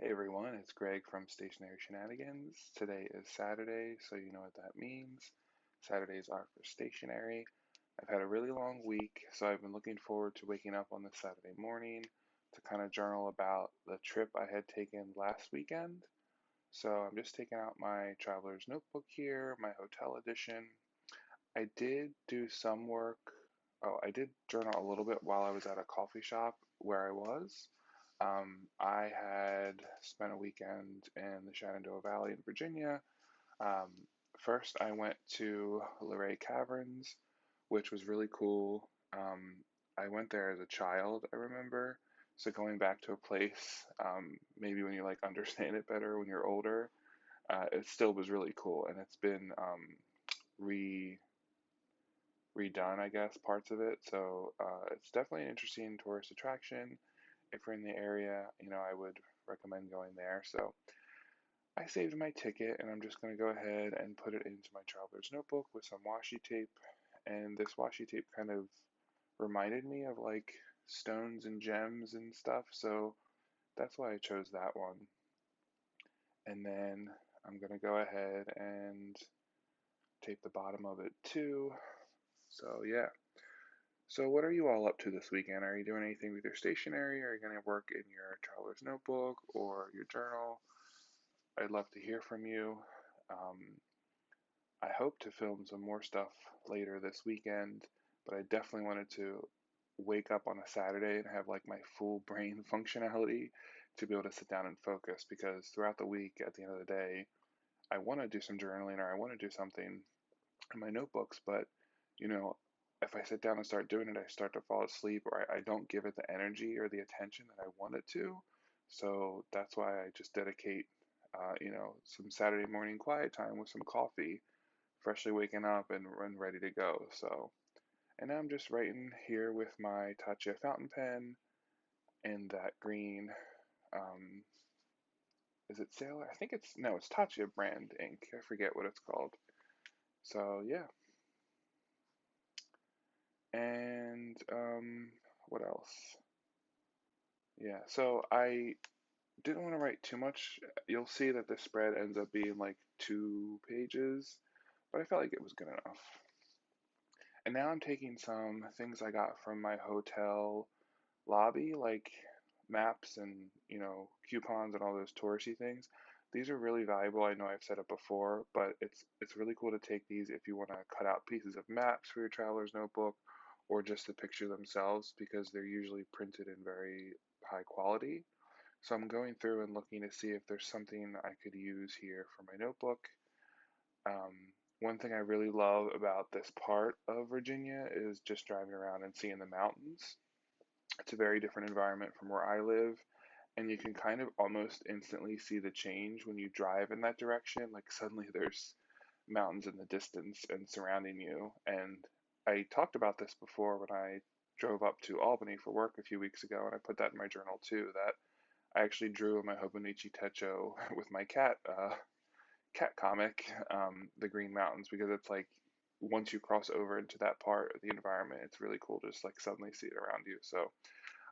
Hey everyone, it's Greg from Stationery Shenanigans. Today is Saturday, so you know what that means. Saturdays are for stationery. I've had a really long week, so I've been looking forward to waking up on this Saturday morning to kind of journal about the trip I had taken last weekend. So I'm just taking out my traveler's notebook here, my hotel edition. I did do some work. Oh, I did journal a little bit while I was at a coffee shop where I was. I had spent a weekend in the Shenandoah Valley in Virginia. Um, First, I went to Luray Caverns, which was really cool. I went there as a child, I remember. So going back to a place, maybe when you like understand it better when you're older, it still was really cool, and it's been re redone, I guess, parts of it. So it's definitely an interesting tourist attraction. If you're in the area, I would recommend going there. So I saved my ticket and I'm just going to go ahead and put it into my traveler's notebook with some washi tape. And this washi tape kind of reminded me of like stones and gems and stuff. So that's why I chose that one. And then I'm going to go ahead and tape the bottom of it too. So yeah. So, what are you all up to this weekend? Are you doing anything with your stationery? Are you going to work in your traveler's notebook or your journal? I'd love to hear from you. Um, I hope to film some more stuff later this weekend, but I definitely wanted to wake up on a Saturday and have like my full brain functionality to be able to sit down and focus because throughout the week, at the end of the day, I want to do some journaling or I want to do something in my notebooks, but you know, if I sit down and start doing it, I start to fall asleep or I don't give it the energy or the attention that I want it to. So that's why I just dedicate, some Saturday morning quiet time with some coffee, freshly waking up and ready to go. So, and now I'm just writing here with my Tatcha fountain pen and that green, um, is it Sailor? I think it's, no, it's Tatcha brand ink. I forget what it's called. So, yeah. And what else? Yeah, so I didn't want to write too much. You'll see that the spread ends up being like 2 pages, but I felt like it was good enough. And now I'm taking some things I got from my hotel lobby, like maps and, coupons and all those touristy things. These are really valuable. I know I've said it before, but it's really cool to take these if you want to cut out pieces of maps for your traveler's notebook or just the picture themselves because they're usually printed in very high quality. So I'm going through and looking to see if there's something I could use here for my notebook. One thing I really love about this part of Virginia is just driving around and seeing the mountains. It's a very different environment from where I live, and you can kind of almost instantly see the change when you drive in that direction. Like suddenly there's mountains in the distance and surrounding you. And I talked about this before when I drove up to Albany for work a few weeks ago, and I put that in my journal too, that I actually drew in my Hobonichi Techo with my cat comic, the Green Mountains, because it's like once you cross over into that part of the environment, it's really cool to just like suddenly see it around you. So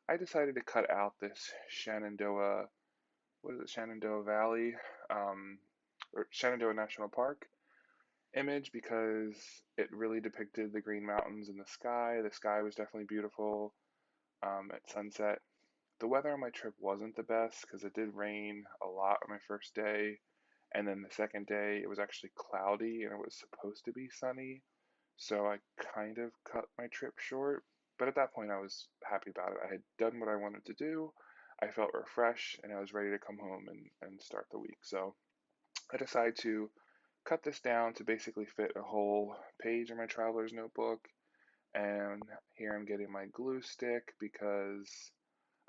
I decided to cut out this Shenandoah, what is it, Shenandoah Valley, um, or Shenandoah National Park image because it really depicted the Green Mountains in the sky. The sky was definitely beautiful at sunset. The weather on my trip wasn't the best because it did rain a lot on my first day. And then the second day, it was actually cloudy and it was supposed to be sunny. So I kind of cut my trip short. But at that point, I was happy about it. I had done what I wanted to do. I felt refreshed and I was ready to come home and start the week. So I decided to cut this down to basically fit a whole page in my traveler's notebook. And here I'm getting my glue stick because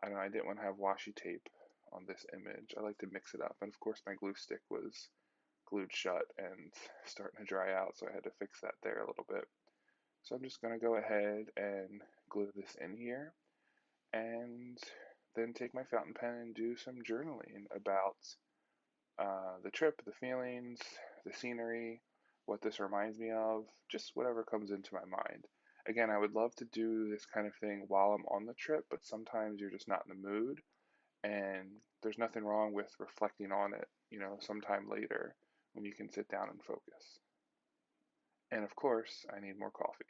I don't know, I didn't want to have washi tape on this image. I like to mix it up. And of course, my glue stick was glued shut and starting to dry out, so I had to fix that there a little bit. So I'm just going to go ahead and glue this in here and then take my fountain pen and do some journaling about the trip, the feelings, the scenery, what this reminds me of, just whatever comes into my mind. Again, I would love to do this kind of thing while I'm on the trip, but sometimes you're just not in the mood. And there's nothing wrong with reflecting on it, sometime later when you can sit down and focus. And of course, I need more coffee.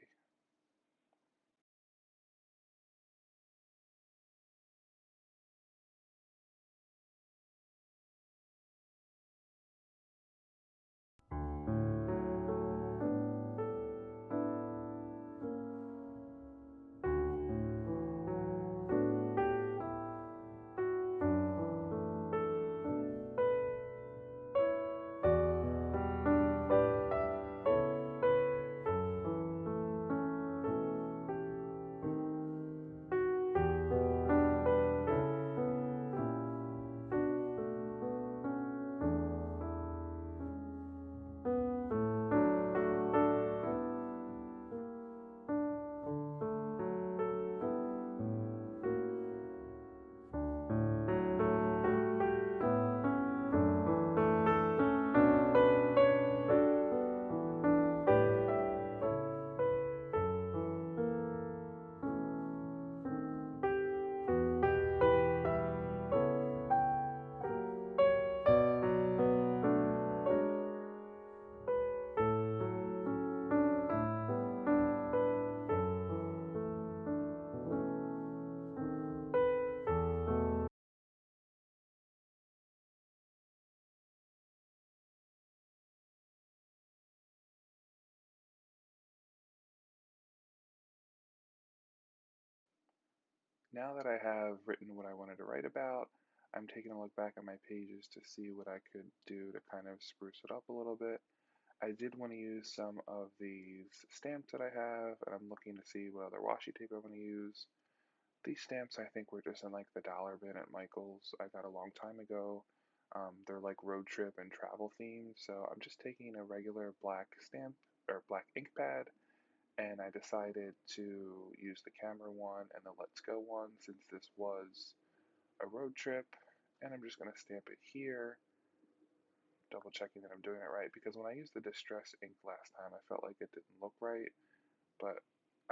Now that I have written what I wanted to write about, I'm taking a look back at my pages to see what I could do to kind of spruce it up a little bit. I did want to use some of these stamps that I have, and I'm looking to see what other washi tape I want to use. These stamps I think were just in like the dollar bin at Michael's I got a long time ago. They're like road trip and travel themed, so I'm just taking a regular black stamp or black ink pad, and I decided to use the camera one and the Let's Go one since this was a road trip, and I'm just going to stamp it here, double checking that I'm doing it right, because when I used the Distress ink last time I felt like it didn't look right, but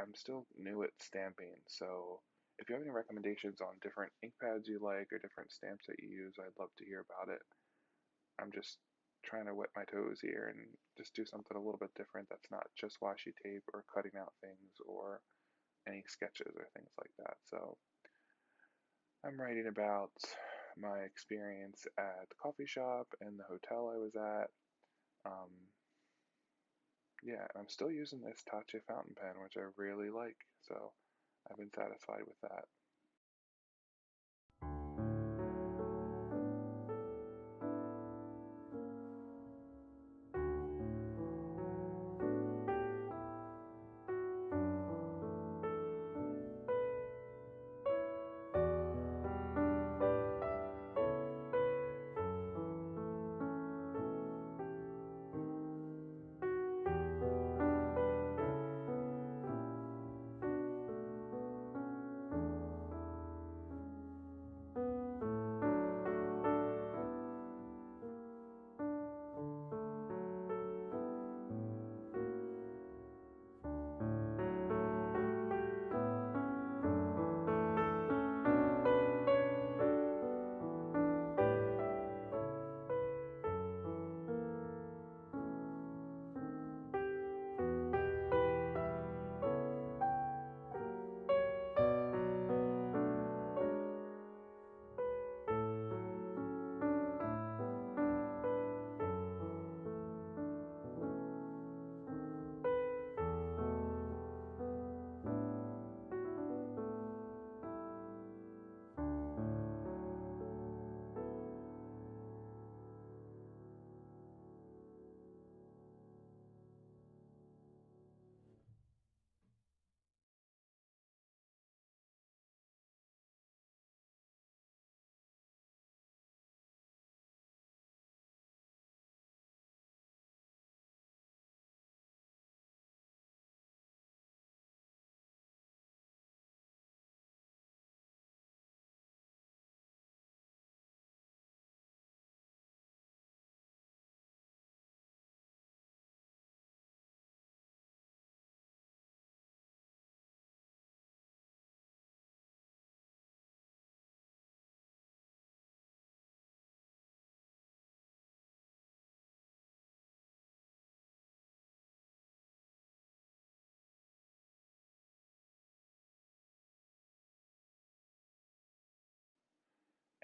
I'm still new at stamping, so if you have any recommendations on different ink pads you like or different stamps that you use, I'd love to hear about it. I'm just trying to wet my toes here and just do something a little bit different that's not just washi tape or cutting out things or any sketches or things like that. So I'm writing about my experience at the coffee shop and the hotel I was at. Um, yeah, I'm still using this Tatcha fountain pen, which I really like. So I've been satisfied with that.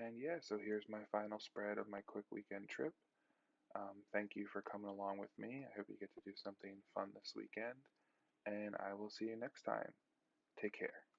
And yeah, so here's my final spread of my quick weekend trip. Thank you for coming along with me. I hope you get to do something fun this weekend, and I will see you next time. Take care.